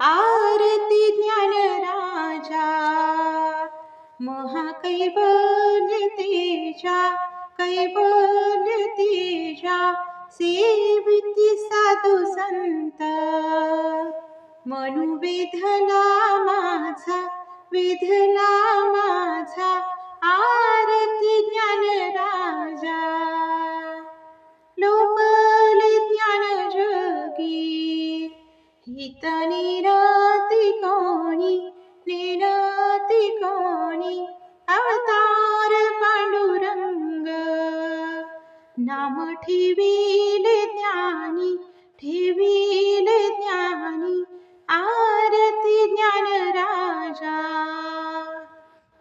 आरती ज्ञान राजा महाकैवल्य तेजा कैवल्य तेजा सेविती साधू संत मनु वेधला माझा आरती ज्ञान राजा लोकले ज्ञान जगी हित निरती कोणी अवतार पांडुरंग नाम ठेविले ज्ञानी आरती ज्ञान राजा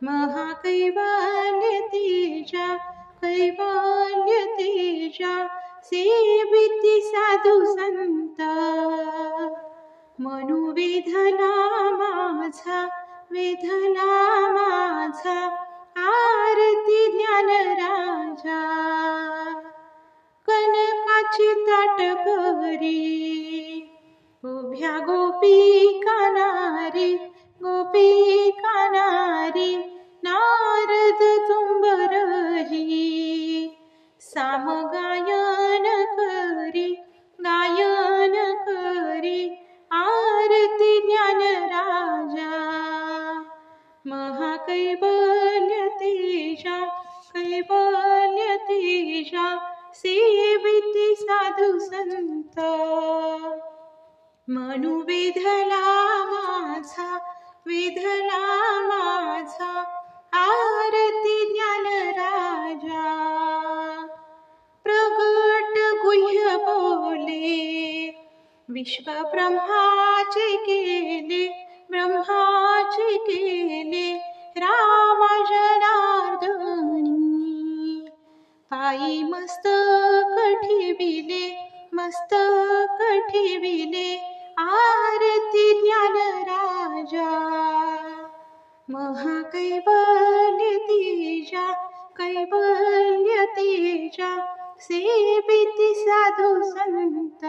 महाकैवल्य तेजा कैवल्य तेजा सेविती साधू संत मनु वेधला माझा आरती ज्ञान राजा कनकाची ताट करी उभ्या गोपिका नारी नारद तुंबरही साम गायन करी आरती ज्ञान राजा महाकैवल्य तेजा कैवल्य तेजा सेविती साधू संत मनु वेधला माझा आरती ज्ञान राजा प्रगट गुह्य बोले विश्व ब्रह्माचे केले राम जनार्दनी पायी मस्तक ठेविले आरती ज्ञान राजा महाकैवल्य तेजा कैवल्य तेजा सेविती साधू संत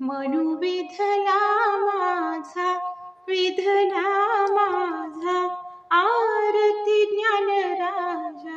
मनु वेधला माझा आरती ज्ञान राजा